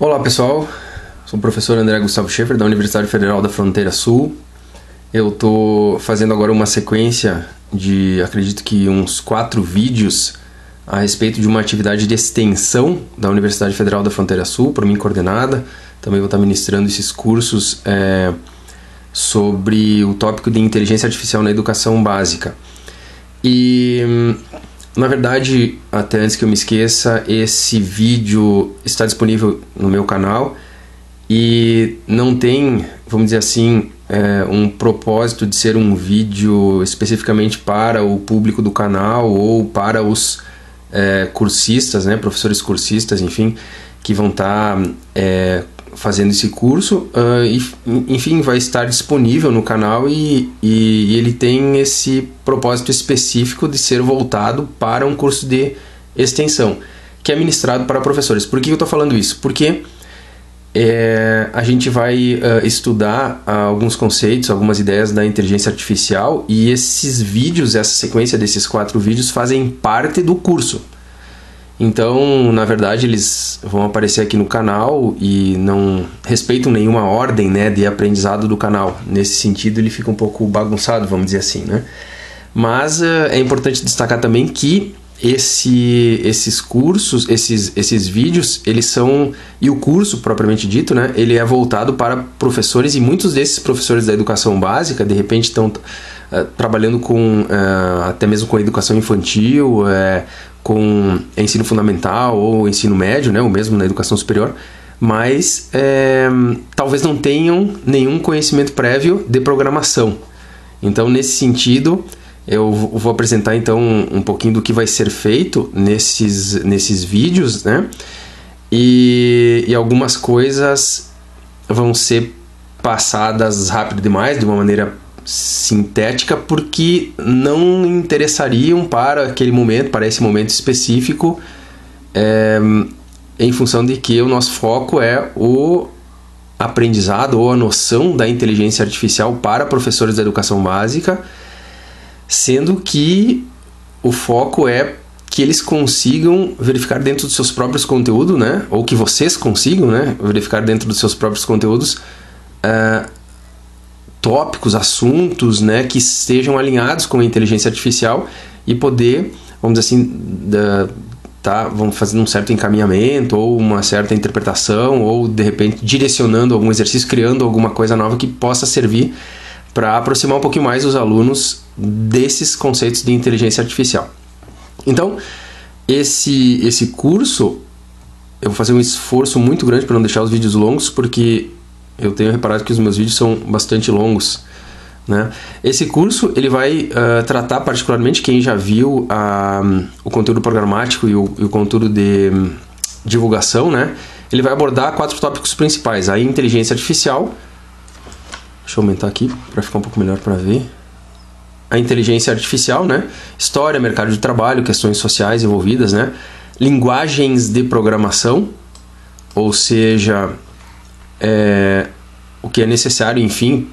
Olá pessoal, sou o professor André Gustavo Schaefer da Universidade Federal da Fronteira Sul. Eu estou fazendo agora uma sequência de, acredito que uns 4 vídeos a respeito de uma atividade de extensão da Universidade Federal da Fronteira Sul, por mim coordenada. Também vou estar ministrando esses cursos sobre o tópico de inteligência artificial na educação básica. E, na verdade, até antes que eu me esqueça, esse vídeo está disponível no meu canal e não tem, vamos dizer assim, um propósito de ser um vídeo especificamente para o público do canal ou para os cursistas, né, professores cursistas, enfim, que vão estar fazendo esse curso. Enfim, vai estar disponível no canal e ele tem esse propósito específico de ser voltado para um curso de extensão, que é ministrado para professores. Por que eu estou falando isso? Porque a gente vai estudar alguns conceitos, algumas ideias da inteligência artificial, e esses vídeos, essa sequência desses 4 vídeos fazem parte do curso. Então, na verdade, eles vão aparecer aqui no canal e não respeitam nenhuma ordem, né, de aprendizado do canal. Nesse sentido, ele fica um pouco bagunçado, vamos dizer assim, né? Mas é importante destacar também que esses cursos, esses vídeos, eles são, e o curso propriamente dito, né, ele é voltado para professores, e muitos desses professores da educação básica, de repente, estão trabalhando com até mesmo com a educação infantil, com ensino fundamental ou ensino médio, né, ou mesmo na educação superior, mas talvez não tenham nenhum conhecimento prévio de programação. Então, nesse sentido, eu vou apresentar então um pouquinho do que vai ser feito nesses vídeos, né, e algumas coisas vão ser passadas rápido demais, de uma maneira sintética, porque não interessariam para aquele momento, para esse momento específico, em função de que o nosso foco é o aprendizado ou a noção da inteligência artificial para professores da educação básica, sendo que o foco é que eles consigam verificar dentro dos seus próprios conteúdos, né, ou que vocês consigam, né, verificar dentro dos seus próprios conteúdos tópicos, assuntos, né, que estejam alinhados com a inteligência artificial e poder, vamos dizer assim, vamos fazer um certo encaminhamento ou uma certa interpretação, ou de repente direcionando algum exercício, criando alguma coisa nova que possa servir para aproximar um pouquinho mais os alunos desses conceitos de inteligência artificial. Então, esse curso, eu vou fazer um esforço muito grande para não deixar os vídeos longos, porque eu tenho reparado que os meus vídeos são bastante longos, né? Esse curso ele vai tratar particularmente, quem já viu o conteúdo programático e o conteúdo de divulgação, né? Ele vai abordar 4 tópicos principais: a inteligência artificial. Deixa eu aumentar aqui para ficar um pouco melhor para ver. A inteligência artificial, né? História, mercado de trabalho, questões sociais envolvidas, né? Linguagens de programação, ou seja, o que é necessário, enfim,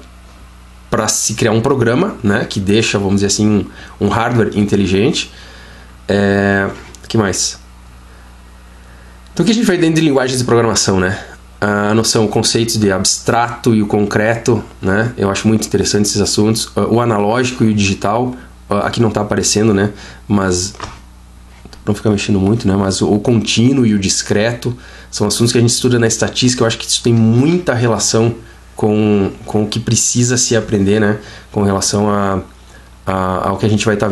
para se criar um programa, né, que deixa, vamos dizer assim, um hardware inteligente. Que mais? Então, o que a gente vai dentro de linguagens de programação, né? A noção, conceitos de abstrato e o concreto, né? Eu acho muito interessante esses assuntos. O analógico e o digital, aqui não está aparecendo, né? Mas não fica mexendo muito, né? Mas o contínuo e o discreto são assuntos que a gente estuda na estatística. Eu acho que isso tem muita relação com o que precisa se aprender, né? Com relação ao que a gente vai tá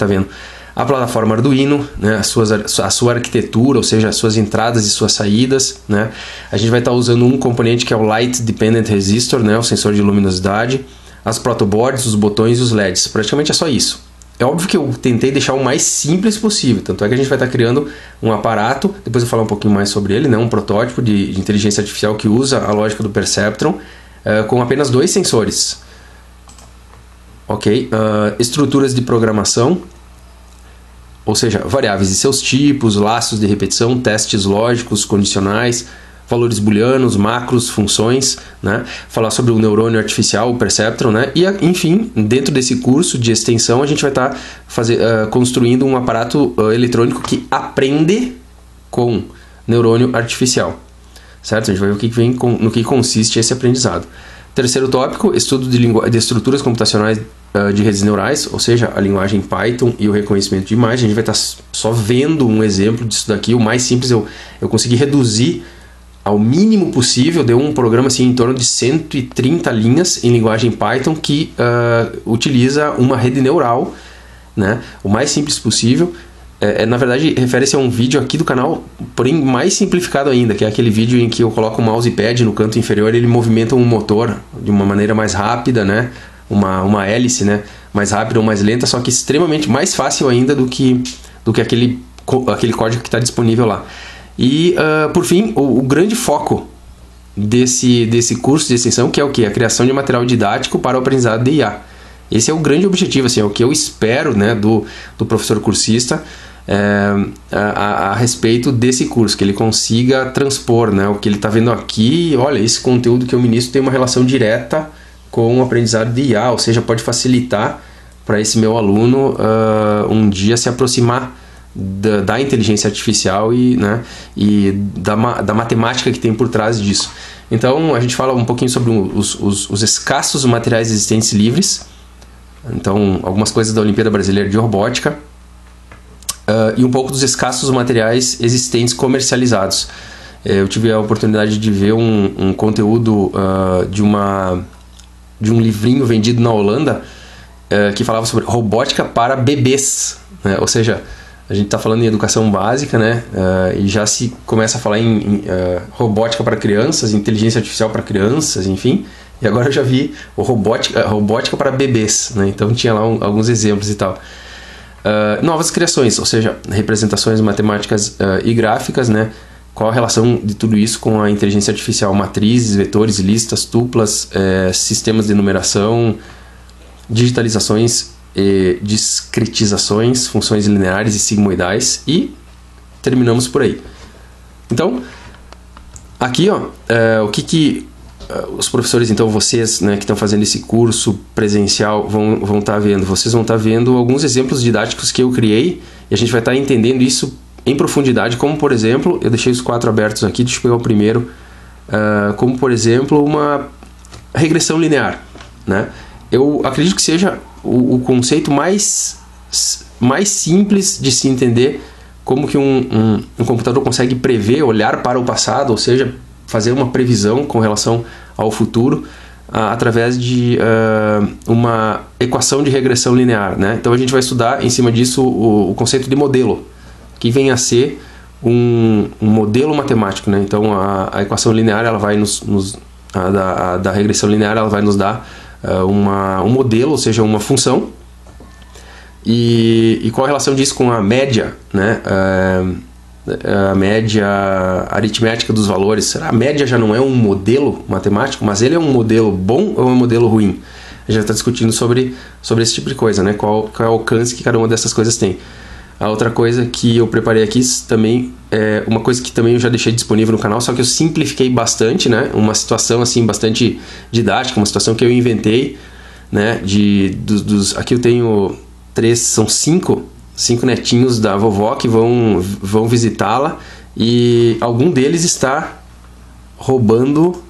vendo. A plataforma Arduino, né? A sua arquitetura, ou seja, as suas entradas e suas saídas, né? A gente vai estar usando um componente que é o Light Dependent Resistor, né? O sensor de luminosidade, as protoboards, os botões e os LEDs. Praticamente é só isso. É óbvio que eu tentei deixar o mais simples possível, tanto é que a gente vai estar criando um aparato, depois eu vou falar um pouquinho mais sobre ele, né? Um protótipo de inteligência artificial que usa a lógica do Perceptron, com apenas 2 sensores. Ok? Estruturas de programação, ou seja, variáveis e seus tipos, laços de repetição, testes lógicos, condicionais, valores booleanos, macros, funções, né? Falar sobre o neurônio artificial, o Perceptron, né? E, enfim, dentro desse curso de extensão, a gente vai estar construindo um aparato eletrônico que aprende com neurônio artificial. certo? A gente vai ver no que consiste esse aprendizado. Terceiro tópico, estudo de estruturas computacionais de redes neurais, ou seja, a linguagem Python e o reconhecimento de imagem. A gente vai estar só vendo um exemplo disso daqui. O mais simples eu consegui reduzir ao mínimo possível. Deu um programa assim, em torno de 130 linhas em linguagem Python que utiliza uma rede neural, né? O mais simples possível. Na verdade, refere-se a um vídeo aqui do canal, porém mais simplificado ainda, que é aquele vídeo em que eu coloco o mousepad no canto inferior e ele movimenta um motor de uma maneira mais rápida, né? Uma hélice, né? Mais rápida ou mais lenta, só que extremamente mais fácil ainda do que aquele código que está disponível lá. E, por fim, o grande foco desse curso de extensão, que é o quê? A criação de material didático para o aprendizado de IA. Esse é o grande objetivo, assim, é o que eu espero, né, do professor cursista a respeito desse curso, que ele consiga transpor, né, o que ele está vendo aqui. Olha, esse conteúdo que eu ministro tem uma relação direta com o aprendizado de IA, ou seja, pode facilitar para esse meu aluno um dia se aproximar da inteligência artificial e da matemática que tem por trás disso. Então, a gente fala um pouquinho sobre os escassos materiais existentes livres. Então, algumas coisas da Olimpíada Brasileira de Robótica e um pouco dos escassos materiais existentes comercializados. Eu tive a oportunidade de ver um conteúdo de um livrinho vendido na Holanda que falava sobre robótica para bebês, né? Ou seja, a gente está falando em educação básica, né? E já se começa a falar em robótica para crianças, inteligência artificial para crianças, enfim. E agora eu já vi robótica para bebês, né? Então tinha lá alguns exemplos e tal. Novas criações, ou seja, representações matemáticas e gráficas, né? Qual a relação de tudo isso com a inteligência artificial? Matrizes, vetores, listas, tuplas, sistemas de numeração, digitalizações, discretizações, funções lineares e sigmoidais, e terminamos por aí. Então, aqui, o que os professores, então vocês, né, que estão fazendo esse curso presencial vão estar vendo? Vocês vão estar vendo alguns exemplos didáticos que eu criei e a gente vai estar entendendo isso em profundidade, como por exemplo, eu deixei os 4 abertos aqui, deixa eu pegar o primeiro, como por exemplo uma regressão linear, né? Eu acredito que seja o conceito mais simples de se entender, como que um computador consegue prever, olhar para o passado, ou seja, fazer uma previsão com relação ao futuro através de uma equação de regressão linear, né? Então a gente vai estudar em cima disso o conceito de modelo, que vem a ser um modelo matemático, né? Então a equação linear, ela vai da regressão linear, ela vai nos dar um modelo, ou seja, uma função. E qual a relação disso com a média, né? A média aritmética dos valores? Será a média já não é um modelo matemático, mas ele é um modelo bom ou é um modelo ruim? A gente já está discutindo sobre esse tipo de coisa, né? Qual é o alcance que cada uma dessas coisas tem. A outra coisa que eu preparei aqui também é uma coisa que também eu já deixei disponível no canal, só que eu simplifiquei bastante, né? Uma situação assim bastante didática, uma situação que eu inventei, né? Aqui eu tenho 5 netinhos da vovó que vão visitá-la e algum deles está roubando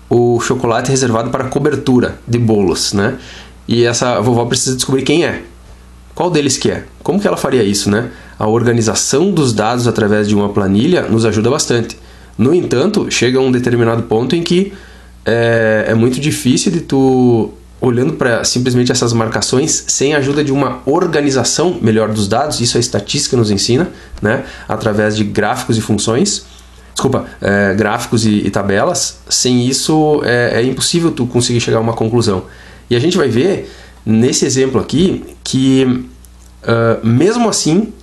o chocolate reservado para cobertura de bolos, né? E essa vovó precisa descobrir quem é. Qual deles que é? Como que ela faria isso, né? A organização dos dados através de uma planilha nos ajuda bastante. No entanto, chega a um determinado ponto em que é muito difícil de tu, olhando para simplesmente essas marcações, sem a ajuda de uma organização melhor dos dados, isso a estatística nos ensina, né? Através de gráficos e funções, gráficos e tabelas, sem isso é impossível tu conseguir chegar a uma conclusão. E a gente vai ver nesse exemplo aqui que mesmo assim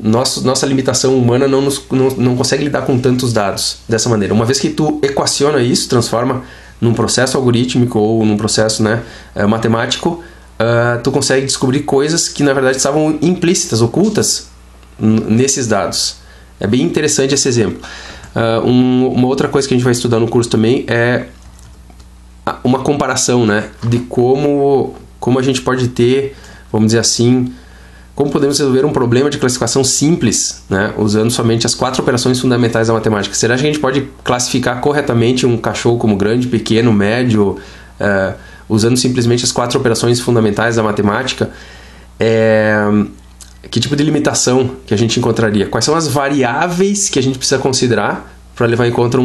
nossa limitação humana não consegue lidar com tantos dados dessa maneira. Uma vez que tu equaciona isso, transforma num processo algorítmico ou num processo, né, matemático, tu consegue descobrir coisas que na verdade estavam implícitas, ocultas nesses dados. É bem interessante esse exemplo. Uma outra coisa que a gente vai estudar no curso também é uma comparação, né, de como a gente pode ter, vamos dizer assim, como podemos resolver um problema de classificação simples, né, usando somente as 4 operações fundamentais da matemática? Será que a gente pode classificar corretamente um cachorro como grande, pequeno, médio, usando simplesmente as 4 operações fundamentais da matemática? Que tipo de limitação que a gente encontraria? Quais são as variáveis que a gente precisa considerar para levar em conta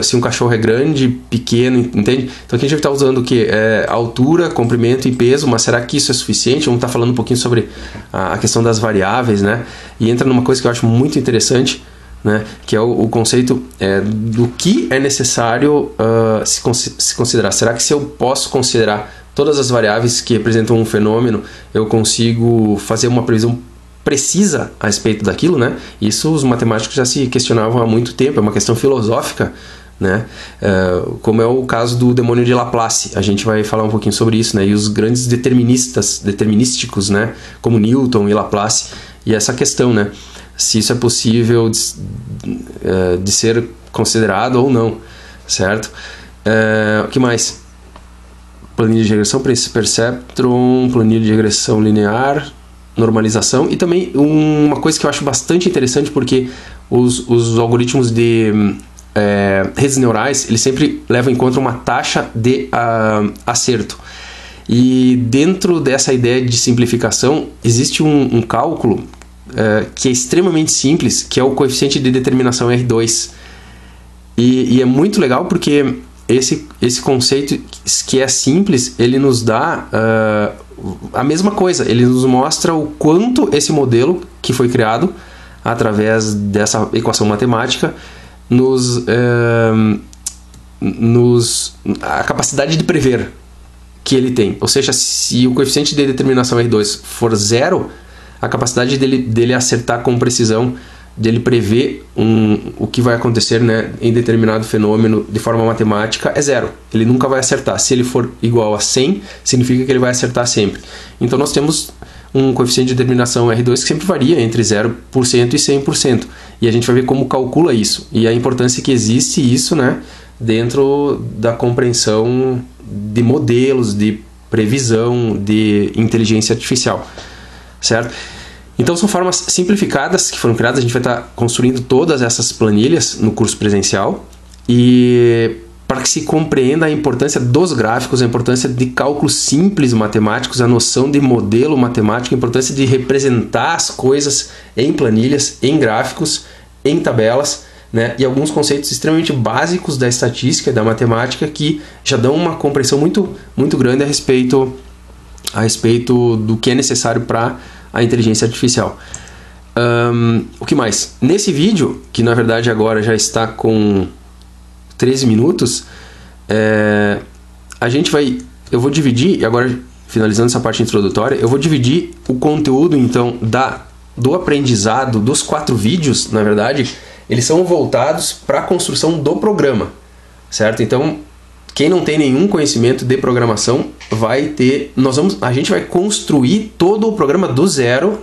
se um cachorro é grande, pequeno, entende? Então aqui a gente vai estar usando o quê? Altura, comprimento e peso, mas será que isso é suficiente? Vamos estar falando um pouquinho sobre a questão das variáveis, né? E entra numa coisa que eu acho muito interessante, né? Que é o conceito do que é necessário se considerar. Será que se eu posso considerar todas as variáveis que representam um fenômeno, eu consigo fazer uma previsão precisa a respeito daquilo, né? Isso os matemáticos já se questionavam há muito tempo, é uma questão filosófica, né? Como é o caso do demônio de Laplace. A gente vai falar um pouquinho sobre isso, né? E os grandes determinísticos, né? Como Newton e Laplace, e essa questão, né? Se isso é possível de ser considerado ou não, certo? O que mais? Planilha de regressão, perceptron, planilha de regressão linear, normalização, e também uma coisa que eu acho bastante interessante, porque os algoritmos de redes neurais, eles sempre levam em conta uma taxa de acerto. E dentro dessa ideia de simplificação, existe um cálculo que é extremamente simples, que é o coeficiente de determinação R2. E é muito legal porque esse conceito que é simples, ele nos dá a mesma coisa, ele nos mostra o quanto esse modelo que foi criado através dessa equação matemática a capacidade de prever que ele tem. Ou seja, se o coeficiente de determinação R2 for 0, a capacidade dele acertar com precisão, dele prever o que vai acontecer, né, em determinado fenômeno de forma matemática é 0. Ele nunca vai acertar. Se ele for igual a 100, significa que ele vai acertar sempre. Então nós temos um coeficiente de determinação R2 que sempre varia entre 0% e 100%. E a gente vai ver como calcula isso. E a importância que existe isso, né, dentro da compreensão de modelos, de previsão, de inteligência artificial. Certo? Então são formas simplificadas que foram criadas. A gente vai estar construindo todas essas planilhas no curso presencial, e para que se compreenda a importância dos gráficos, a importância de cálculos simples matemáticos, a noção de modelo matemático, a importância de representar as coisas em planilhas, em gráficos, em tabelas, né? E alguns conceitos extremamente básicos da estatística e da matemática que já dão uma compreensão muito, muito grande a respeito do que é necessário para a inteligência artificial. O que mais? Nesse vídeo, que na verdade agora já está com 13 minutos, eu vou dividir, e agora finalizando essa parte introdutória, eu vou dividir o conteúdo então do aprendizado dos 4 vídeos. Na verdade, eles são voltados para a construção do programa, certo? Então, quem não tem nenhum conhecimento de programação vai ter... A gente vai construir todo o programa do zero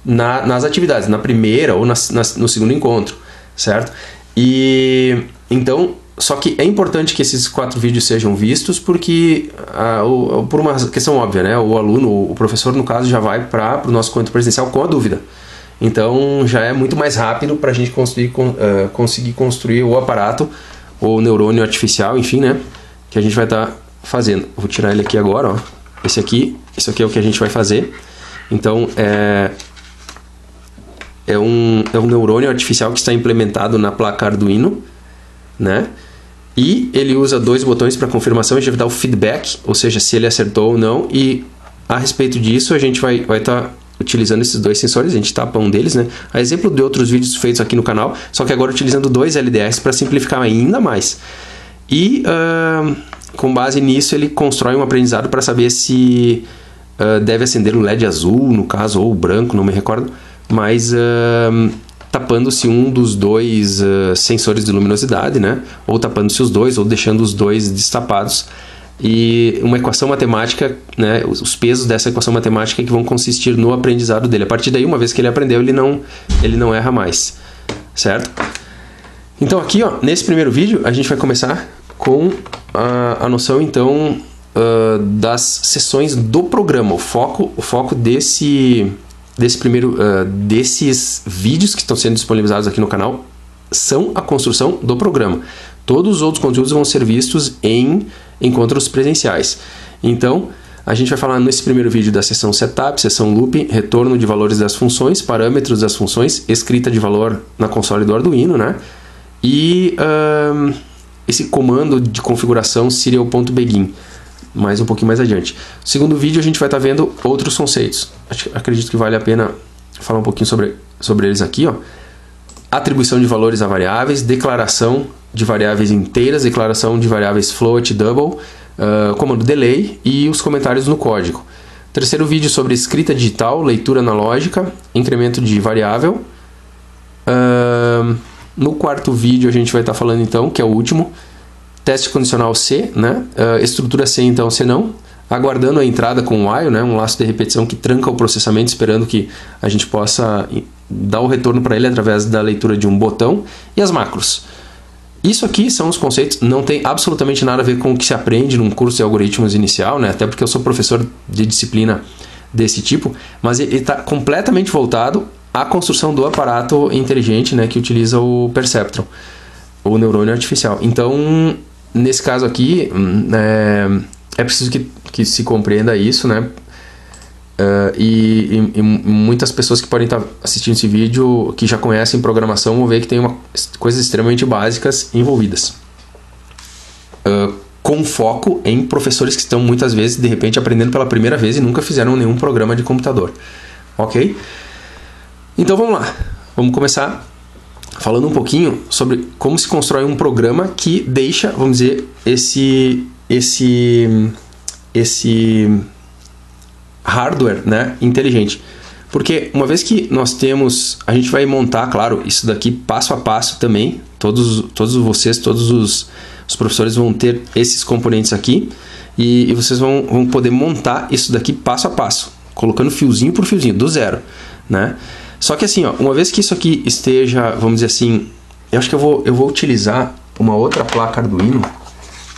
nas atividades, na primeira ou no segundo encontro, certo? E então, só que é importante que esses 4 vídeos sejam vistos, porque por uma questão óbvia, né? O aluno, o professor, no caso, já vai para o nosso encontro presencial com a dúvida. Então, já é muito mais rápido para a gente conseguir construir o aparato, ou neurônio artificial, enfim, né? Que a gente vai estar fazendo. Vou tirar ele aqui agora, ó. Isso aqui é o que a gente vai fazer. Então, é um neurônio artificial que está implementado na placa Arduino, né? E ele usa 2 botões para confirmação. A gente vai dar o feedback, ou seja, se ele acertou ou não. E a respeito disso, a gente vai estar utilizando esses 2 sensores. A gente tapa um deles, né? A exemplo de outros vídeos feitos aqui no canal, só que agora utilizando 2 LDRs para simplificar ainda mais. E com base nisso ele constrói um aprendizado para saber se deve acender o LED azul, no caso, ou o branco, não me recordo, mas tapando-se um dos 2 sensores de luminosidade, né? Ou tapando-se os 2, ou deixando os 2 destapados. E uma equação matemática, né, os pesos dessa equação matemática que vão consistir no aprendizado dele. A partir daí, uma vez que ele aprendeu, ele não erra mais, certo? Então aqui, ó, nesse primeiro vídeo, a gente vai começar com a noção, então, das sessões do programa. O foco desses vídeos que estão sendo disponibilizados aqui no canal são a construção do programa. Todos os outros conteúdos vão ser vistos em encontros presenciais. Então, a gente vai falar nesse primeiro vídeo da sessão Setup, sessão Loop, retorno de valores das funções, parâmetros das funções, escrita de valor na console do Arduino, né? E esse comando de configuração serial.begin, um pouquinho mais adiante. No segundo vídeo a gente vai estar vendo outros conceitos. Acredito que vale a pena falar um pouquinho sobre eles aqui, ó. Atribuição de valores a variáveis, declaração de variáveis inteiras, declaração de variáveis float, double, comando delay e os comentários no código. Terceiro vídeo sobre escrita digital, leitura analógica, incremento de variável. No quarto vídeo a gente vai estar falando então, que é o último, teste condicional C, né? Estrutura C então, C não, aguardando a entrada com o while, né? Um laço de repetição que tranca o processamento, esperando que a gente possa dar o retorno para ele através da leitura de um botão, e as macros. Isso aqui são os conceitos, não tem absolutamente nada a ver com o que se aprende num curso de algoritmos inicial, né? Até porque eu sou professor de disciplina desse tipo, mas ele está completamente voltado à construção do aparato inteligente, né? Que utiliza o Perceptron, o neurônio artificial. Então, nesse caso aqui, é preciso que se compreenda isso, né? E muitas pessoas que podem estar assistindo esse vídeo, que já conhecem programação, vão ver que tem coisas extremamente básicas envolvidas. Com foco em professores que estão muitas vezes, de repente, aprendendo pela primeira vez e nunca fizeram nenhum programa de computador. Ok? Então vamos lá. Vamos começar falando um pouquinho sobre como se constrói um programa que deixa, vamos dizer, esse hardware, né, inteligente. Porque uma vez que nós temos, a gente vai montar, claro, isso daqui passo a passo também. Todos os professores vão ter esses componentes aqui e vocês vão poder montar isso daqui passo a passo, colocando fiozinho por fiozinho, do zero, né? Só que assim, ó, uma vez que isso aqui esteja, vamos dizer assim, eu acho que eu vou utilizar uma outra placa Arduino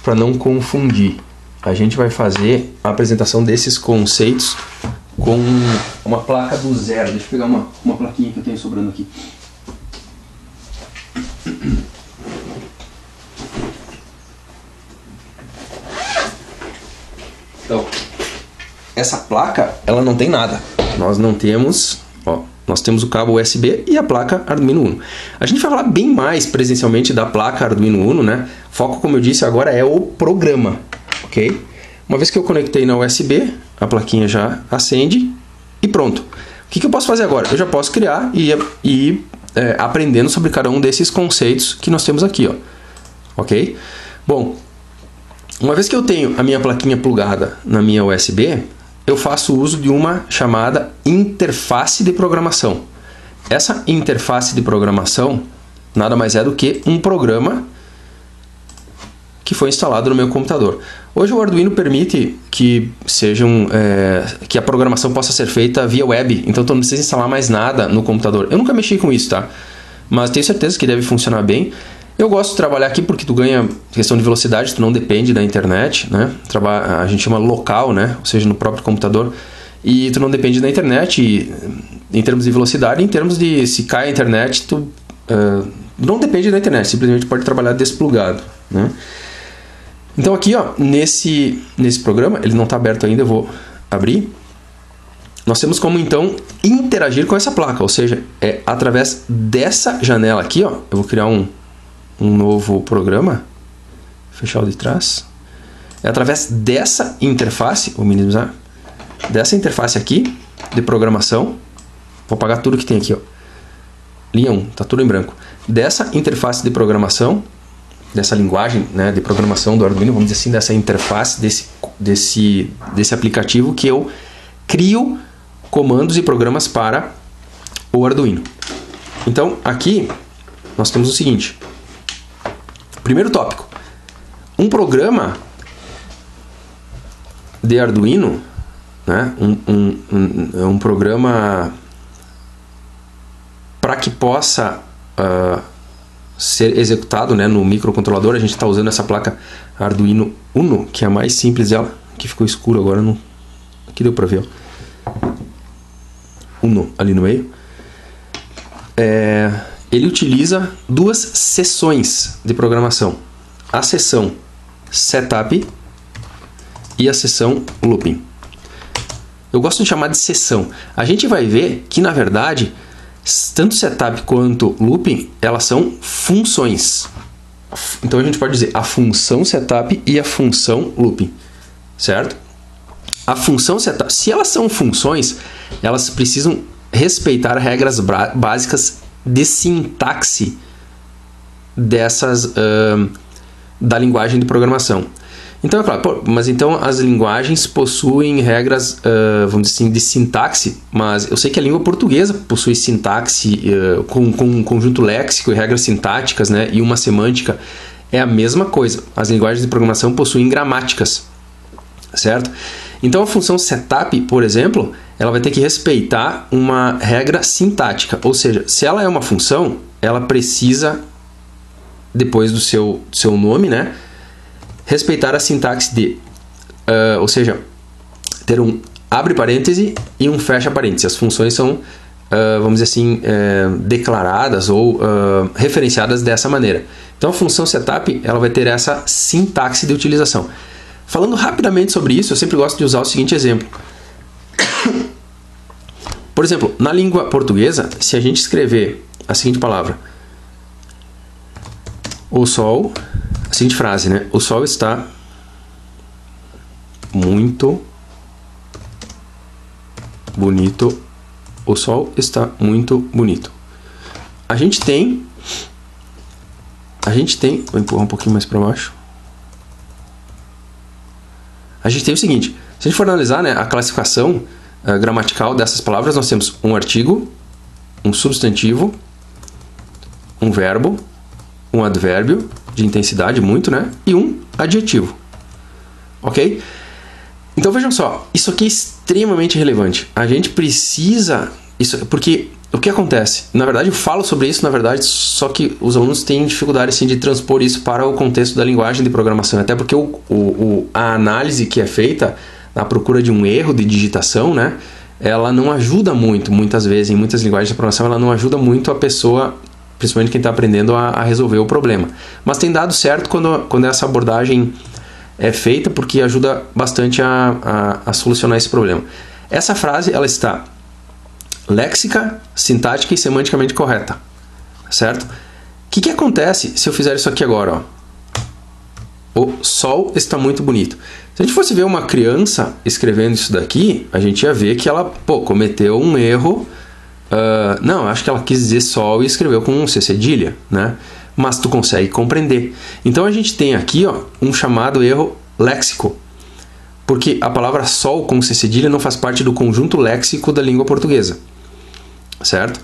para não confundir. A gente vai fazer a apresentação desses conceitos com uma placa do zero. Deixa eu pegar uma plaquinha que eu tenho sobrando aqui. Então, essa placa, ela não tem nada. Nós não temos, ó, nós temos o cabo USB e a placa Arduino Uno. A gente vai falar bem mais presencialmente da placa Arduino Uno, né? Foco, como eu disse, agora é o programa. Ok? Uma vez que eu conectei na USB, a plaquinha já acende e pronto. O que eu posso fazer agora? Eu já posso criar e ir aprendendo sobre cada um desses conceitos que nós temos aqui, ó. Ok? Bom, uma vez que eu tenho a minha plaquinha plugada na minha USB, eu faço uso de uma chamada interface de programação. Essa interface de programação nada mais é do que um programa que foi instalado no meu computador. Hoje o Arduino permite que que a programação possa ser feita via web, então tu não precisa instalar mais nada no computador. Eu nunca mexi com isso, tá? Mas tenho certeza que deve funcionar bem. Eu gosto de trabalhar aqui porque tu ganha questão de velocidade, tu não depende da internet, né? A gente chama local, né? Ou seja, no próprio computador. E tu não depende da internet em termos de velocidade, em termos de se cai a internet, tu não depende da internet, simplesmente pode trabalhar desplugado, né? Então aqui, ó, nesse programa, ele não está aberto ainda, eu vou abrir. Nós temos como então interagir com essa placa, ou seja, é através dessa janela aqui, ó, eu vou criar um novo programa, fechar o de trás. É através dessa interface, vou minimizar, dessa interface aqui de programação, vou apagar tudo que tem aqui, ó. Linha 1, tá tudo em branco. Dessa interface de programação, dessa linguagem, né, de programação do Arduino, vamos dizer assim, dessa interface, desse aplicativo que eu crio comandos e programas para o Arduino. Então, aqui nós temos o seguinte. Primeiro tópico. Um programa de Arduino, né, um programa para que possa ser executado, né, no microcontrolador. A gente está usando essa placa Arduino Uno, que é a mais simples dela. Aqui ficou escuro agora, não... Aqui deu para ver, ó. Uno ali no meio. Ele utiliza duas seções de programação. A seção Setup e a seção Looping. Eu gosto de chamar de seção. A gente vai ver que, na verdade, tanto Setup quanto Looping, elas são funções. Então a gente pode dizer a função Setup e a função Looping, certo? A função Setup, se elas são funções, elas precisam respeitar regras básicas de sintaxe da linguagem de programação. Então, é claro, mas então as linguagens possuem regras, vamos dizer assim, de sintaxe, mas eu sei que a língua portuguesa possui sintaxe com um conjunto léxico e regras sintáticas, né, e uma semântica. É a mesma coisa. As linguagens de programação possuem gramáticas, certo? Então, a função setup, por exemplo, ela vai ter que respeitar uma regra sintática, ou seja, se ela é uma função, ela precisa, depois do seu nome, né, respeitar a sintaxe de, ou seja, ter um abre parêntese e um fecha parêntese. As funções são, vamos dizer assim, declaradas ou referenciadas dessa maneira. Então a função setup ela vai ter essa sintaxe de utilização. Falando rapidamente sobre isso, eu sempre gosto de usar o seguinte exemplo. Por exemplo, na língua portuguesa, se a gente escrever a seguinte palavra: o sol, a seguinte frase, né? O sol está muito bonito. O sol está muito bonito. A gente tem, vou empurrar um pouquinho mais para baixo. A gente tem o seguinte: se a gente for analisar, né, a classificação gramatical dessas palavras, nós temos um artigo, um substantivo, um verbo, um advérbio de intensidade, muito, né? E um adjetivo. Ok? Então vejam só, isso aqui é extremamente relevante. A gente precisa... porque o que acontece? Na verdade, eu falo sobre isso, na verdade, só que os alunos têm dificuldade assim, de transpor isso para o contexto da linguagem de programação. Até porque a análise que é feita na procura de um erro de digitação, né? Ela não ajuda muito, muitas vezes, em muitas linguagens de programação, ela não ajuda muito a pessoa, principalmente quem está aprendendo, a resolver o problema. Mas tem dado certo quando essa abordagem é feita, porque ajuda bastante a solucionar esse problema. Essa frase ela está léxica, sintática e semanticamente correta, certo? O que acontece se eu fizer isso aqui agora? Ó? O sol está muito bonito. Se a gente fosse ver uma criança escrevendo isso daqui, a gente ia ver que ela cometeu um erro. Não, acho que ela quis dizer sol e escreveu com um C cedilha, né? Mas tu consegue compreender. Então a gente tem aqui, ó, um chamado erro léxico, porque a palavra sol com C cedilha não faz parte do conjunto léxico da língua portuguesa, certo?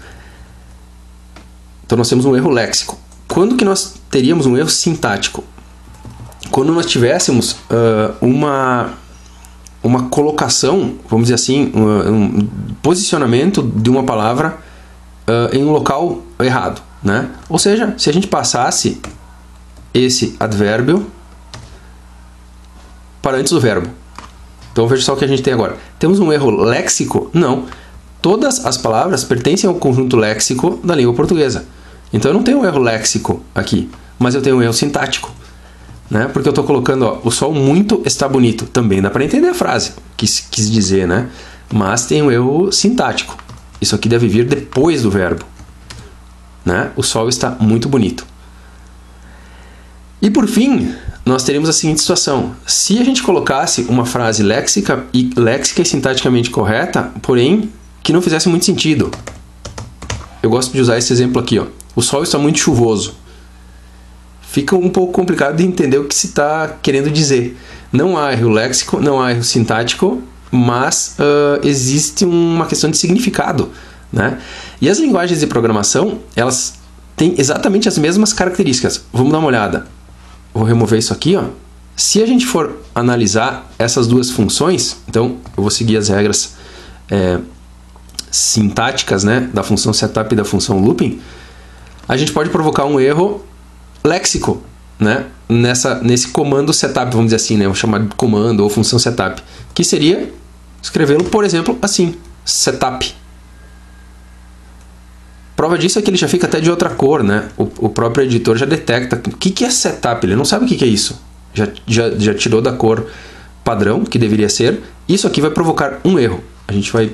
Então nós temos um erro léxico. Quando que nós teríamos um erro sintático? Quando nós tivéssemos uma colocação, vamos dizer assim, um posicionamento de uma palavra em um local errado, né? Ou seja, se a gente passasse esse advérbio para antes do verbo. Então veja só o que a gente tem agora. Temos um erro léxico? Não. Todas as palavras pertencem ao conjunto léxico da língua portuguesa. Então eu não tenho um erro léxico aqui, mas eu tenho um erro sintático, né? Porque eu estou colocando, ó, o sol muito está bonito. Também dá para entender a frase, quis dizer, né? Mas tem um erro sintático. Isso aqui deve vir depois do verbo, né? O sol está muito bonito. E por fim, nós teríamos a seguinte situação. Se a gente colocasse uma frase léxica e sintaticamente correta, porém que não fizesse muito sentido. Eu gosto de usar esse exemplo aqui, ó. O sol está muito chuvoso. Fica um pouco complicado de entender o que se está querendo dizer. Não há erro léxico, não há erro sintático, mas existe uma questão de significado, né? E as linguagens de programação, elas têm exatamente as mesmas características. Vamos dar uma olhada. Vou remover isso aqui, ó. Se a gente for analisar essas duas funções, então eu vou seguir as regras sintáticas, né, da função setup e da função looping, a gente pode provocar um erro léxico. né, nesse comando setup, vamos dizer assim, né, vamos chamar de comando ou função setup, que seria escrevê-lo, por exemplo, assim, setup. Prova disso é que ele já fica até de outra cor, né? O próprio editor já detecta o que é setup, ele não sabe o que é isso. Já tirou da cor padrão, que deveria ser. Isso aqui vai provocar um erro. A gente vai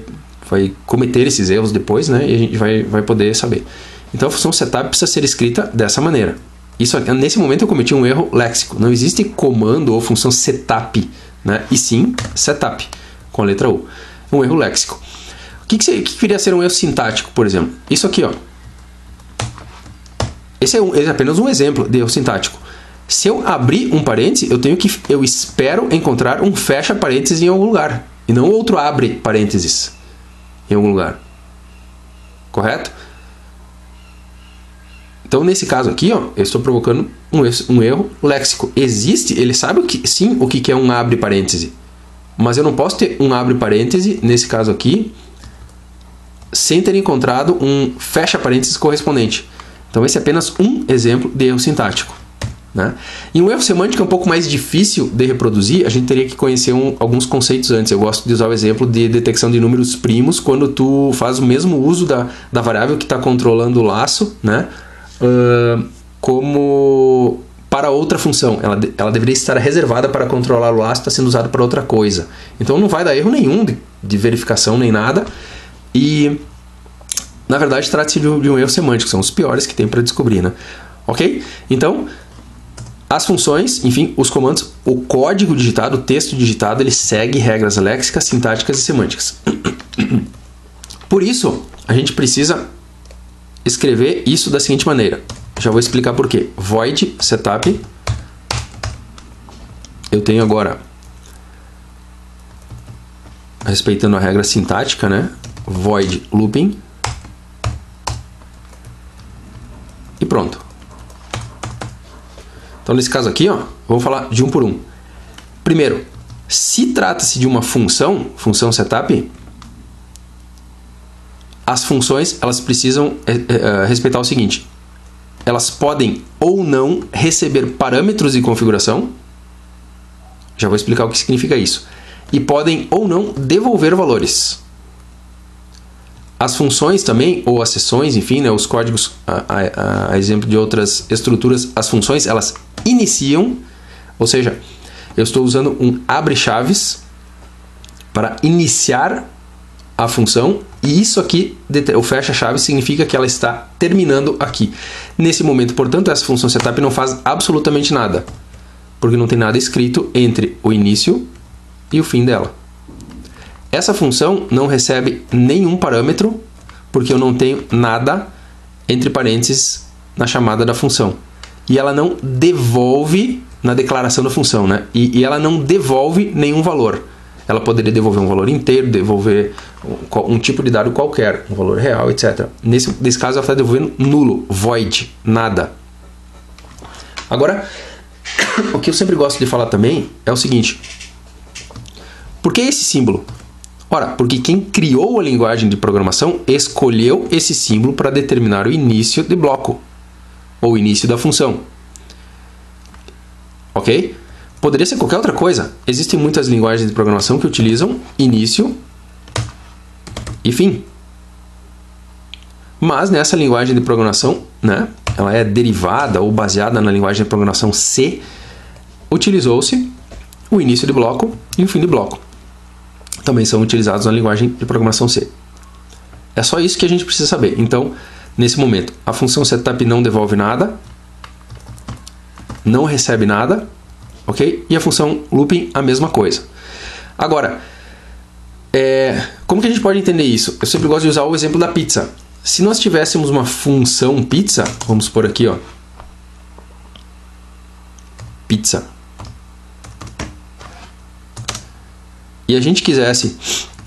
cometer esses erros depois, né? E a gente vai poder saber. Então a função setup precisa ser escrita dessa maneira. Isso aqui, nesse momento eu cometi um erro léxico. Não existe comando ou função setup, né? E sim setup, com a letra U. Um erro léxico. O que viria a ser um erro sintático, por exemplo? Isso aqui, ó. Esse é apenas um exemplo de erro sintático. Se eu abrir um parêntese, eu espero encontrar um fecha parênteses em algum lugar. E não outro abre parênteses em algum lugar. Correto? Então, nesse caso aqui, ó, eu estou provocando um erro léxico. Ele sabe o que é um abre parêntese. Mas eu não posso ter um abre parêntese, nesse caso aqui, sem ter encontrado um fecha parênteses correspondente. Então esse é apenas um exemplo de erro sintático, né? E um erro semântico é um pouco mais difícil de reproduzir, a gente teria que conhecer alguns conceitos antes. Eu gosto de usar o exemplo de detecção de números primos quando tu faz o mesmo uso da variável que está controlando o laço, né? Como para outra função. Ela deveria estar reservada para controlar o laço, está sendo usada para outra coisa. Então não vai dar erro nenhum de verificação nem nada. E, na verdade, trata-se de um erro semântico. São os piores que tem para descobrir, né? Ok? Então, as funções, enfim, os comandos, o código digitado, o texto digitado, ele segue regras léxicas, sintáticas e semânticas. Por isso, a gente precisa escrever isso da seguinte maneira. Já vou explicar por quê. Void setup. Eu tenho agora, respeitando a regra sintática, né? Void looping. E pronto. Então, nesse caso aqui, ó, vamos falar de um por um. Primeiro, se trata-se de uma função setup, as funções elas precisam respeitar o seguinte: elas podem ou não receber parâmetros de configuração. Já vou explicar o que significa isso. E podem ou não devolver valores. As funções também, ou as seções, enfim, né, os códigos, a exemplo de outras estruturas, as funções, elas iniciam, ou seja, eu estou usando um abre-chaves para iniciar a função, e isso aqui, o fecha-chaves, significa que ela está terminando aqui. Nesse momento, portanto, essa função setup não faz absolutamente nada, porque não tem nada escrito entre o início e o fim dela. Essa função não recebe nenhum parâmetro, porque eu não tenho nada entre parênteses na chamada da função. E ela não devolve na declaração da função, né? E ela não devolve nenhum valor. Ela poderia devolver um valor inteiro, devolver um tipo de dado qualquer, um valor real, etc. Nesse caso, ela está devolvendo nulo, void, nada. Agora, o que eu sempre gosto de falar também é o seguinte: por que esse símbolo? Ora, porque quem criou a linguagem de programação escolheu esse símbolo para determinar o início de bloco, ou início da função. Ok? Poderia ser qualquer outra coisa. Existem muitas linguagens de programação que utilizam início e fim. Mas nessa linguagem de programação, né, ela é derivada ou baseada na linguagem de programação C, utilizou-se o início de bloco e o fim de bloco. Também são utilizados na linguagem de programação C. É só isso que a gente precisa saber. Então, nesse momento, a função setup não devolve nada, não recebe nada, ok? E a função looping, a mesma coisa. Agora, como que a gente pode entender isso? Eu sempre gosto de usar o exemplo da pizza. Se nós tivéssemos uma função pizza, vamos por aqui, ó, pizza, e a gente quisesse,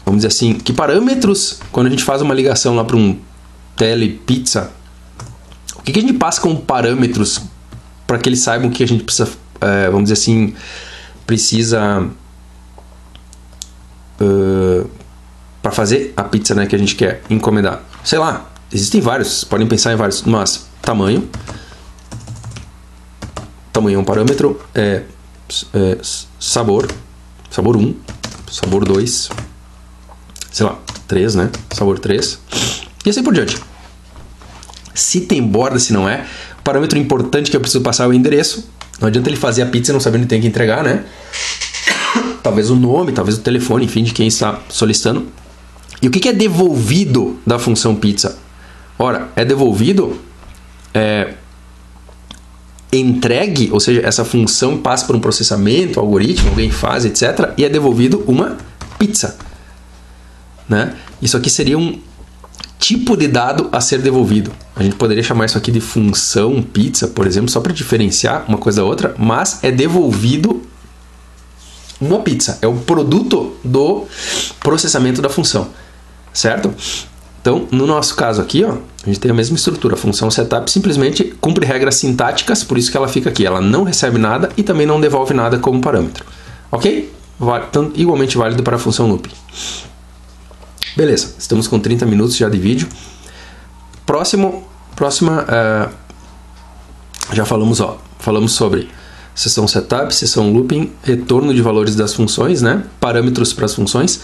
vamos dizer assim, que parâmetros, quando a gente faz uma ligação lá para um telepizza, o que a gente passa como parâmetros para que eles saibam o que a gente precisa, vamos dizer assim, precisa para fazer a pizza, né, que a gente quer encomendar. Sei lá, existem vários, podem pensar em vários, mas tamanho, tamanho é um parâmetro, sabor 1, sabor 2, sei lá, 3, né? Sabor 3, e assim por diante. Se tem borda, se não é, o parâmetro importante que eu preciso passar é o endereço. Não adianta ele fazer a pizza e não saber onde tem que entregar, né? Talvez o nome, talvez o telefone, enfim, de quem está solicitando. E o que é devolvido da função pizza? Ora, é devolvido, entregue, ou seja, essa função passa por um processamento, algoritmo, alguém faz, etc. E é devolvido uma pizza, né? Isso aqui seria um tipo de dado a ser devolvido. A gente poderia chamar isso aqui de função pizza, por exemplo, só para diferenciar uma coisa da outra, mas é devolvido uma pizza. É o produto do processamento da função, certo? Então, no nosso caso aqui, ó, a gente tem a mesma estrutura. A função setup simplesmente cumpre regras sintáticas, por isso que ela fica aqui. Ela não recebe nada e também não devolve nada como parâmetro. Ok? Então, igualmente válido para a função loop. Beleza, estamos com 30 minutos já de vídeo. Já falamos sobre sessão setup, sessão looping, retorno de valores das funções, né? Parâmetros para as funções.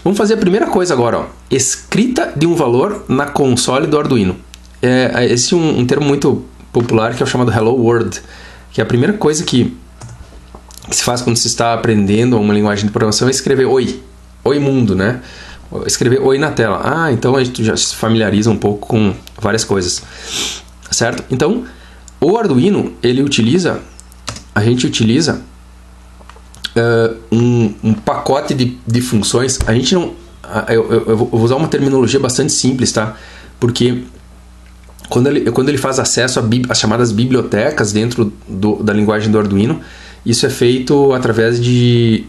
Vamos fazer a primeira coisa agora, ó. Escrita de um valor na console do Arduino. Existe um termo muito popular que é o chamado Hello World, que é a primeira coisa que se faz quando se está aprendendo uma linguagem de programação é escrever oi mundo, né? Escrever oi na tela. Então a gente já se familiariza um pouco com várias coisas, certo? Então, o Arduino, a gente utiliza um pacote de funções. A gente não... Eu vou usar uma terminologia bastante simples, tá? Porque quando ele faz acesso às chamadas bibliotecas dentro da linguagem do Arduino, isso é feito através de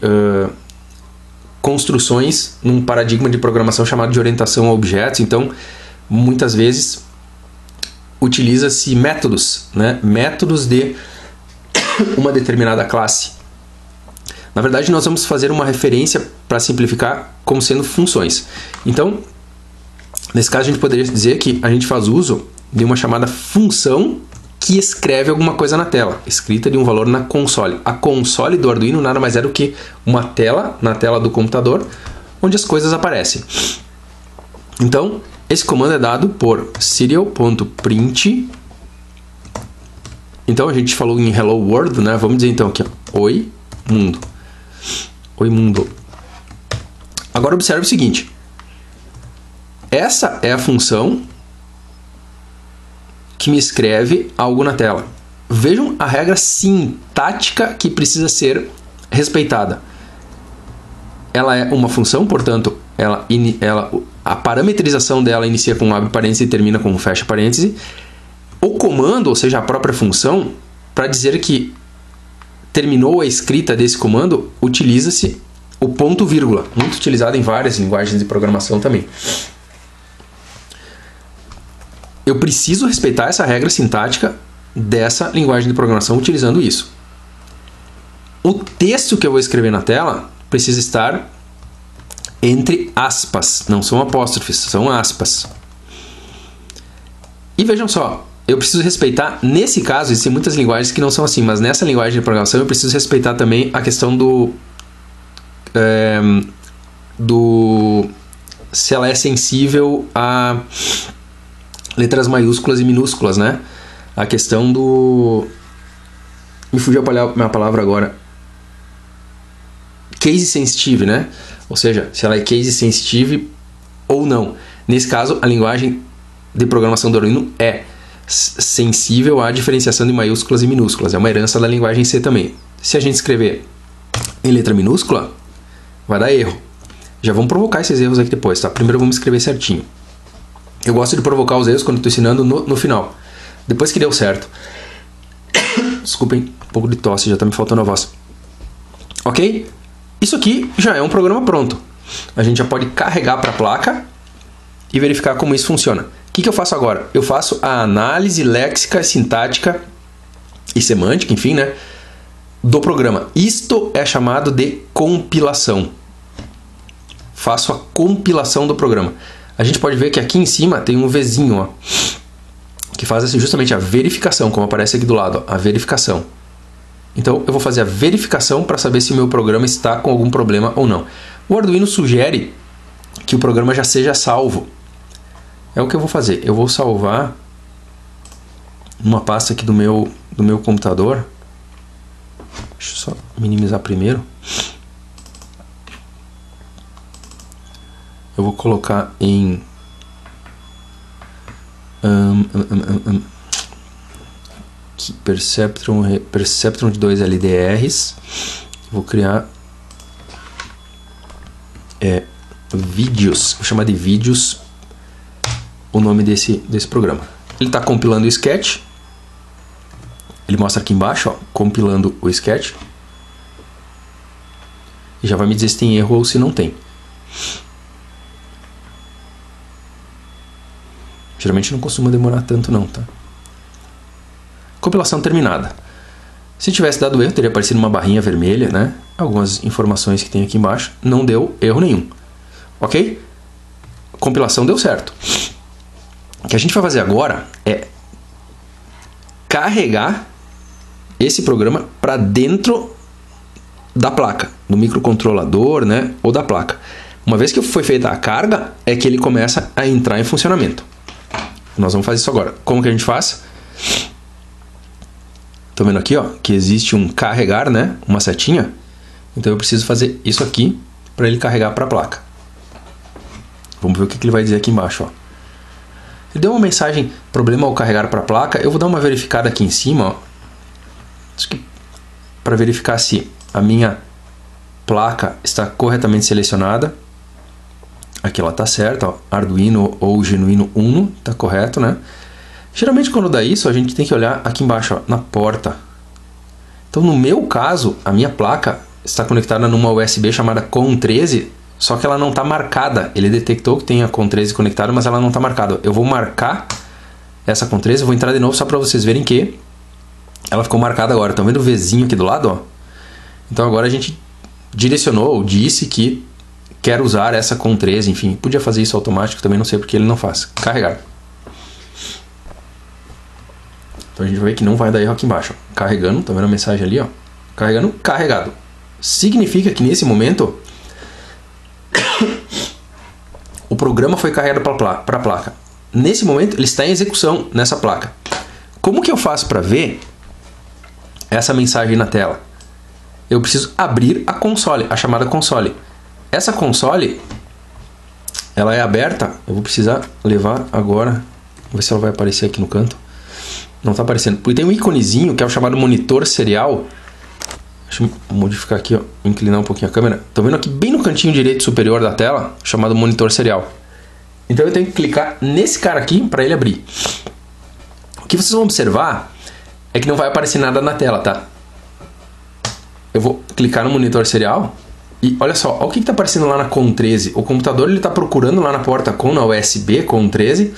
construções num paradigma de programação chamado de orientação a objetos. Então, muitas vezes, utiliza-se métodos, né? Métodos de uma determinada classe. Na verdade, nós vamos fazer uma referência para simplificar como sendo funções. Então, nesse caso, a gente poderia dizer que a gente faz uso de uma chamada função que escreve alguma coisa na tela, escrita de um valor na console. A console do Arduino nada mais é do que uma tela, na tela do computador, onde as coisas aparecem. Então, esse comando é dado por serial.print. Então, a gente falou em Hello World, né? Vamos dizer então aqui, ó, oi mundo. Oi mundo. Agora observe o seguinte. Essa é a função que me escreve algo na tela. Vejam a regra sintática que precisa ser respeitada. Ela é uma função, portanto, a parametrização dela inicia com abre parênteses e termina com fecha parênteses. O comando, ou seja, a própria função, para dizer que terminou a escrita desse comando, utiliza-se o ponto vírgula, muito utilizado em várias linguagens de programação também. Eu preciso respeitar essa regra sintática dessa linguagem de programação utilizando isso. O texto que eu vou escrever na tela precisa estar entre aspas, não são apóstrofes, são aspas. E vejam só, eu preciso respeitar, nesse caso, existem muitas linguagens que não são assim, mas nessa linguagem de programação eu preciso respeitar também a questão se ela é sensível a letras maiúsculas e minúsculas, né? A questão do... Me fugiu a minha palavra agora. Case sensitive, né? Ou seja, se ela é case sensitive ou não. Nesse caso, a linguagem de programação do Arduino é sensível à diferenciação de maiúsculas e minúsculas. É uma herança da linguagem C também. Se a gente escrever em letra minúscula, vai dar erro. Já vamos provocar esses erros aqui depois, tá? Primeiro vamos escrever certinho. Eu gosto de provocar os erros quando estou ensinando no final. Depois que deu certo. Desculpem, um pouco de tosse, já está me faltando a voz. Ok? Isso aqui já é um programa pronto. A gente já pode carregar para a placa e verificar como isso funciona. O que eu faço agora? Eu faço a análise léxica, sintática e semântica, enfim, né, do programa. Isto é chamado de compilação. Faço a compilação do programa. A gente pode ver que aqui em cima tem um Vzinho, ó, que faz justamente a verificação, como aparece aqui do lado, ó, a verificação. Então eu vou fazer a verificação para saber se o meu programa está com algum problema ou não. O Arduino sugere que o programa já seja salvo. É o que eu vou fazer. Eu vou salvar numa pasta aqui do meu computador. Deixa eu só minimizar primeiro. Eu vou colocar em Perceptron de 2 LDRs. Vou criar vídeos. Vou chamar de vídeos o nome desse programa. Ele está compilando o sketch. Ele mostra aqui embaixo, ó, compilando o sketch. E já vai me dizer se tem erro ou se não tem. Geralmente não costuma demorar tanto não, tá? Compilação terminada. Se tivesse dado erro, teria aparecido uma barrinha vermelha, né? Algumas informações que tem aqui embaixo. Não deu erro nenhum. Ok? Compilação deu certo. O que a gente vai fazer agora é carregar esse programa para dentro da placa, do microcontrolador, né? Ou da placa. Uma vez que foi feita a carga, é que ele começa a entrar em funcionamento. Nós vamos fazer isso agora. Como que a gente faz? Estão vendo aqui, ó, que existe um carregar, né? Uma setinha. Então eu preciso fazer isso aqui para ele carregar para a placa. Vamos ver o que ele vai dizer aqui embaixo, ó. Ele deu uma mensagem, problema ao carregar para a placa. Eu vou dar uma verificada aqui em cima, ó. Para verificar se a minha placa está corretamente selecionada. Aqui ela está certa, ó. Arduino ou Genuino Uno, está correto, né? Geralmente quando dá isso, a gente tem que olhar aqui embaixo, ó, na porta. Então no meu caso, a minha placa está conectada numa USB chamada COM13, só que ela não está marcada. Ele detectou que tem a COM13 conectada, mas ela não está marcada. Eu vou marcar essa COM13, eu vou entrar de novo só para vocês verem que ela ficou marcada agora. Estão vendo o Vzinho aqui do lado, ó? Então agora a gente direcionou, ou disse que quer usar essa COM13, enfim, podia fazer isso automático, também não sei porque ele não faz. Carregar. Então a gente vai ver que não vai dar erro aqui embaixo. Ó. Carregando, tá vendo a mensagem ali, ó? Carregando, carregado. Significa que nesse momento o programa foi carregado para a placa. Nesse momento ele está em execução nessa placa. Como que eu faço para ver essa mensagem na tela? Eu preciso abrir a console, a chamada console. Essa console, ela é aberta. Eu vou precisar levar agora. Vamos ver se ela vai aparecer aqui no canto. Não está aparecendo. Porque tem um íconezinho que é o chamado monitor serial. Deixa eu modificar aqui, ó, inclinar um pouquinho a câmera. Estão vendo aqui bem no cantinho direito superior da tela, chamado monitor serial. Então eu tenho que clicar nesse cara aqui para ele abrir. O que vocês vão observar é que não vai aparecer nada na tela, tá? Eu vou clicar no monitor serial e olha só, olha o que está aparecendo lá na COM13. O computador está procurando lá na porta COM, na USB COM13,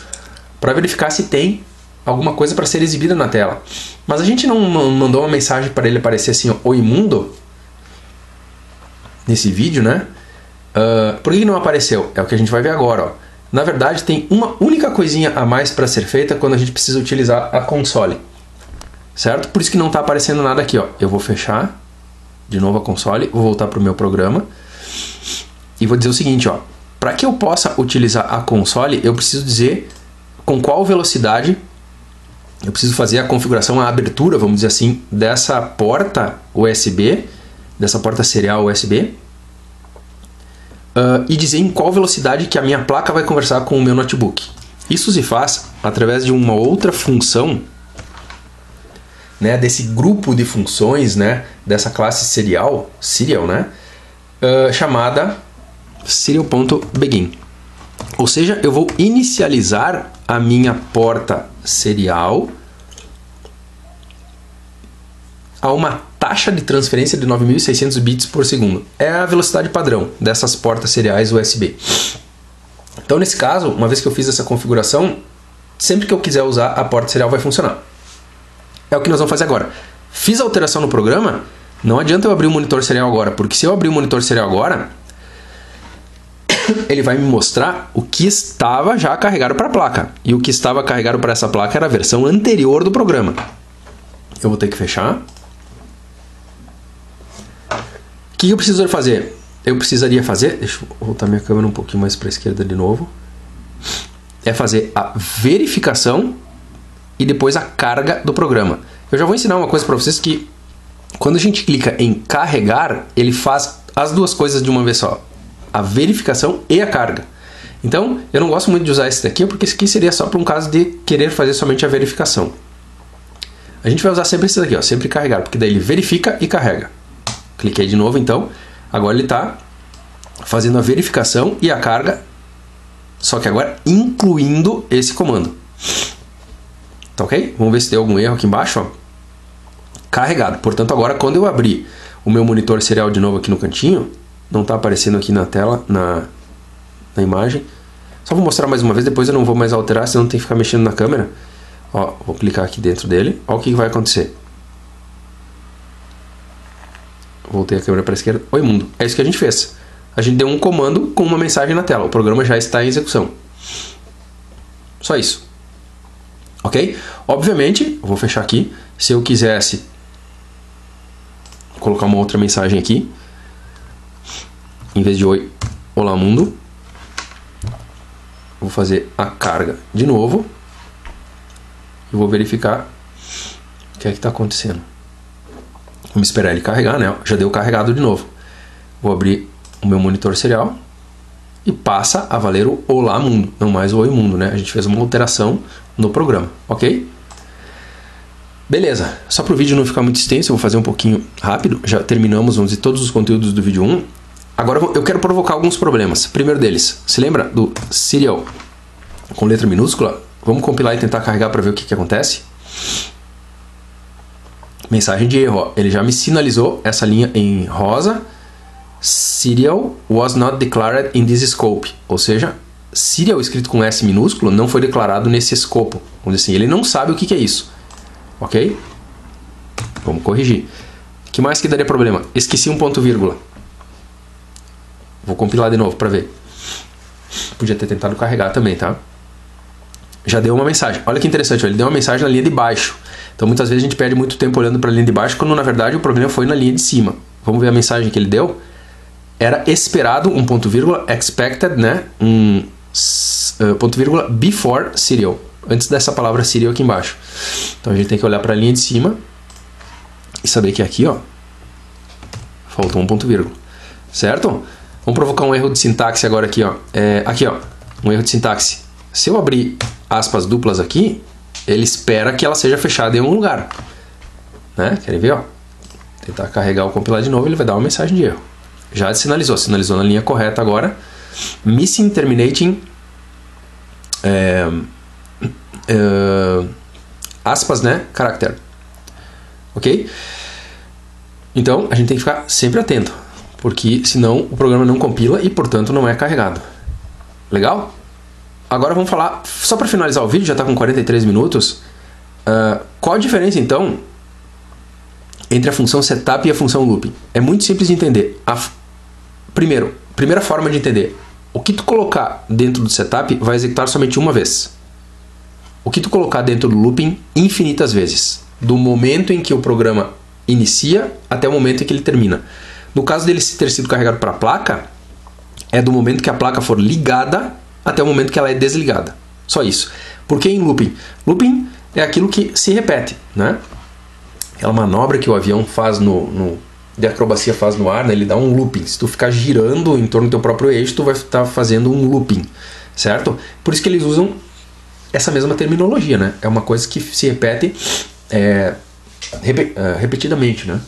para verificar se tem alguma coisa para ser exibida na tela. Mas a gente não mandou uma mensagem para ele aparecer assim, ó, Oi Mundo, nesse vídeo, né? Por que não apareceu? É o que a gente vai ver agora, ó. Na verdade, tem uma única coisinha a mais para ser feita quando a gente precisa utilizar a console. Certo? Por isso que não está aparecendo nada aqui, ó. Eu vou fechar de novo a console, vou voltar para o meu programa e vou dizer o seguinte, ó. Para que eu possa utilizar a console, eu preciso dizer com qual velocidade eu preciso fazer a configuração, a abertura, vamos dizer assim, dessa porta USB, dessa porta serial USB, e dizer em qual velocidade que a minha placa vai conversar com o meu notebook. Isso se faz através de uma outra função, né, desse grupo de funções, né, dessa classe serial, né, chamada serial.begin. Ou seja, eu vou inicializar a minha porta serial a uma taxa de transferência de 9.600 bits por segundo. É a velocidade padrão dessas portas seriais USB. Então, nesse caso, uma vez que eu fiz essa configuração, sempre que eu quiser usar a porta serial vai funcionar. É o que nós vamos fazer agora. Fiz a alteração no programa, não adianta eu abrir o monitor serial agora, porque se eu abrir o monitor serial agora, ele vai me mostrar o que estava já carregado para a placa. E o que estava carregado para essa placa era a versão anterior do programa. Eu vou ter que fechar. que eu precisaria fazer? Eu precisaria fazer, deixa eu voltar minha câmera um pouquinho mais para a esquerda de novo, é fazer a verificação e depois a carga do programa. Eu já vou ensinar uma coisa para vocês que quando a gente clica em carregar, ele faz as duas coisas de uma vez só, a verificação e a carga. Então, eu não gosto muito de usar esse daqui, porque esse aqui seria só para um caso de querer fazer somente a verificação. A gente vai usar sempre esse daqui, ó, sempre carregar, porque daí ele verifica e carrega. Cliquei de novo, então, agora ele está fazendo a verificação e a carga, só que agora incluindo esse comando. Tá ok? Vamos ver se tem algum erro aqui embaixo, ó. Carregado. Portanto, agora quando eu abrir o meu monitor serial de novo aqui no cantinho, não está aparecendo aqui na tela, na imagem. Só vou mostrar mais uma vez, depois eu não vou mais alterar, senão tem que ficar mexendo na câmera. Ó, vou clicar aqui dentro dele. Ó o que vai acontecer. Voltei a câmera para a esquerda. Oi, mundo. É isso que a gente fez. A gente deu um comando com uma mensagem na tela. O programa já está em execução. Só isso. Ok? Obviamente, eu vou fechar aqui. Se eu quisesse colocar uma outra mensagem aqui, em vez de oi, olá mundo, vou fazer a carga de novo e vou verificar o que é que está acontecendo. Vamos esperar ele carregar, né? Já deu carregado de novo. Vou abrir o meu monitor serial e passa a valer o olá mundo, não mais o oi mundo, né? A gente fez uma alteração no programa, ok? Beleza, só para o vídeo não ficar muito extenso, eu vou fazer um pouquinho rápido. Já terminamos, vamos dizer, todos os conteúdos do vídeo 1. Agora eu quero provocar alguns problemas. Primeiro deles, se lembra do serial com letra minúscula? Vamos compilar e tentar carregar para ver o que acontece. Mensagem de erro, ó. Ele já me sinalizou essa linha em rosa. Serial was not declared in this scope. Ou seja, serial escrito com S minúsculo não foi declarado nesse escopo. Vamos dizer assim, ele não sabe o que é isso. Ok? Vamos corrigir. O que mais que daria problema? Esqueci um ponto vírgula. Vou compilar de novo para ver. Podia ter tentado carregar também, tá? Já deu uma mensagem. Olha que interessante, ele deu uma mensagem na linha de baixo. Então muitas vezes a gente perde muito tempo olhando para a linha de baixo, quando na verdade o problema foi na linha de cima. Vamos ver a mensagem que ele deu. Era esperado um ponto vírgula, expected, né? Ponto vírgula, before serial. Antes dessa palavra serial aqui embaixo. Então a gente tem que olhar para a linha de cima e saber que aqui, ó, faltou um ponto vírgula. Certo? Vamos provocar um erro de sintaxe agora aqui, ó. Aqui, ó, um erro de sintaxe. Se eu abrir aspas duplas aqui, ele espera que ela seja fechada em algum lugar. Né? Querem ver, ó? Tentar carregar o compilar de novo, ele vai dar uma mensagem de erro. Já sinalizou na linha correta agora. Missing terminating aspas, né? Character. Ok? Então, a gente tem que ficar sempre atento, porque senão o programa não compila e, portanto, não é carregado. Legal? Agora vamos falar, só para finalizar o vídeo, já está com 43 minutos. Qual a diferença, então, entre a função setup e a função looping? É muito simples de entender. Primeira forma de entender. O que tu colocar dentro do setup vai executar somente uma vez. O que tu colocar dentro do looping, infinitas vezes. Do momento em que o programa inicia até o momento em que ele termina. No caso dele ter sido carregado para a placa, é do momento que a placa for ligada até o momento que ela é desligada. Só isso. Por que em looping? Looping é aquilo que se repete, né? Aquela manobra que o avião faz de acrobacia faz no ar, né? Ele dá um looping. Se tu ficar girando em torno do teu próprio eixo, tu vai estar fazendo um looping, certo? Por isso que eles usam essa mesma terminologia, né? É uma coisa que se repete repetidamente, né?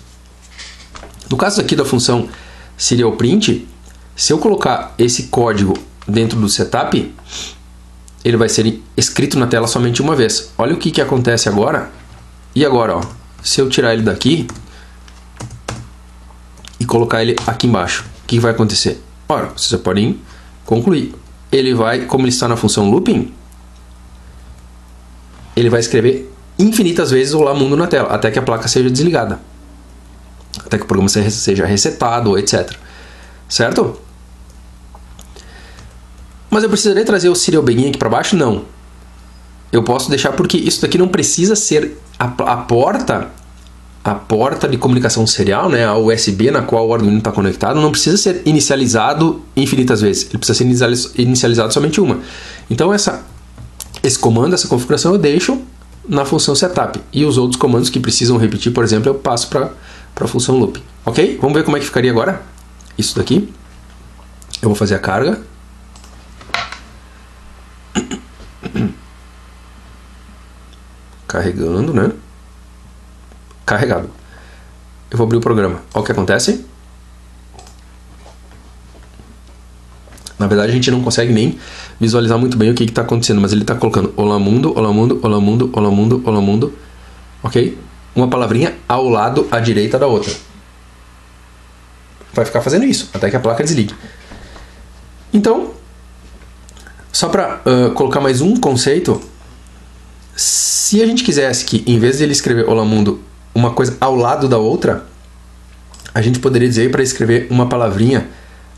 No caso aqui da função serial print, se eu colocar esse código dentro do setup, ele vai ser escrito na tela somente uma vez. Olha o que acontece agora. E agora, ó, se eu tirar ele daqui e colocar ele aqui embaixo, o que vai acontecer? Ora, vocês já podem concluir. Ele vai, como ele está na função looping, ele vai escrever infinitas vezes olá mundo na tela, até que a placa seja desligada. Até que o programa seja resetado, etc. Certo? Mas eu precisaria trazer o serial begin aqui para baixo? Não. Eu posso deixar porque isso daqui não precisa ser a porta a porta de comunicação serial, né, a USB na qual o Arduino está conectado, não precisa ser inicializado infinitas vezes, ele precisa ser inicializado somente uma. Então esse comando, essa configuração eu deixo na função setup, e os outros comandos que precisam repetir, por exemplo, eu passo para a função loop. Ok? Vamos ver como é que ficaria agora isso daqui. Eu vou fazer a carga. Carregando, né? Carregado. Eu vou abrir o programa. Olha o que acontece. Na verdade, a gente não consegue nem visualizar muito bem o que está acontecendo, mas ele está colocando olá mundo, olá mundo, olá mundo, olá mundo, olá mundo. Ok? Uma palavrinha ao lado, à direita da outra. Vai ficar fazendo isso até que a placa desligue. Então, só para colocar mais um conceito, se a gente quisesse que, em vez de ele escrever olá mundo, uma coisa ao lado da outra, a gente poderia dizer para escrever uma palavrinha,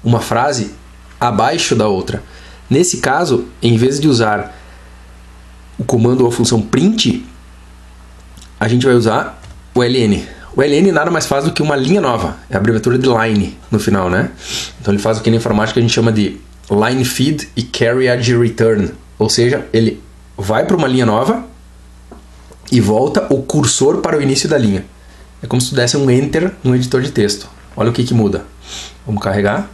uma frase abaixo da outra. Nesse caso, em vez de usar o comando ou a função print, a gente vai usar o ln. O ln nada mais faz do que uma linha nova, é a abreviatura de line no final, né? Então ele faz o que na informática a gente chama de line feed e carriage return, ou seja, ele vai para uma linha nova e volta o cursor para o início da linha. É como se tu desse um enter no editor de texto. Olha o que muda. Vamos carregar.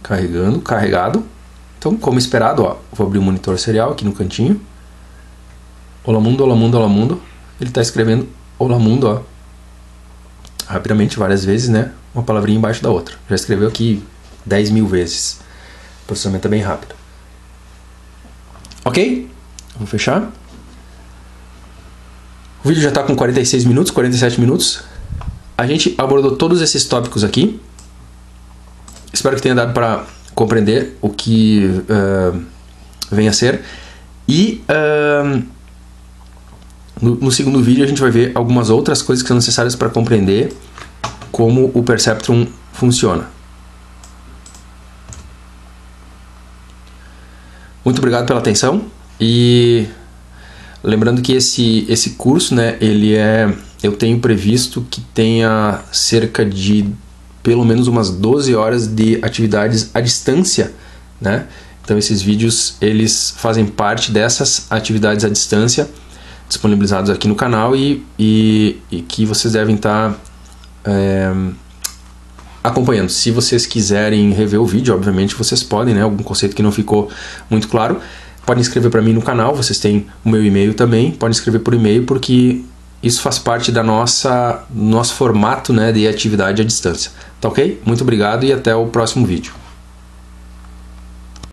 Carregando, carregado. Então, como esperado, ó, vou abrir o monitor serial aqui no cantinho. Olá mundo, olá mundo, olá mundo. Ele está escrevendo olá mundo, ó, rapidamente, várias vezes, né? Uma palavrinha embaixo da outra. Já escreveu aqui 10.000 vezes. O processamento é bem rápido. Ok? Vou fechar. O vídeo já está com 46 minutos, 47 minutos. A gente abordou todos esses tópicos aqui. Espero que tenha dado para compreender o que vem a ser. E no segundo vídeo a gente vai ver algumas outras coisas que são necessárias para compreender como o Perceptron funciona. Muito obrigado pela atenção e lembrando que esse curso, né, eu tenho previsto que tenha cerca de pelo menos umas 12 horas de atividades à distância, né? Então esses vídeos eles fazem parte dessas atividades à distância disponibilizados aqui no canal e que vocês devem estar acompanhando. Se vocês quiserem rever o vídeo, obviamente vocês podem, né? Algum conceito que não ficou muito claro, podem escrever para mim no canal, vocês têm o meu e-mail também, podem escrever por e-mail porque isso faz parte da nosso formato, né, de atividade à distância. Tá ok? Muito obrigado e até o próximo vídeo.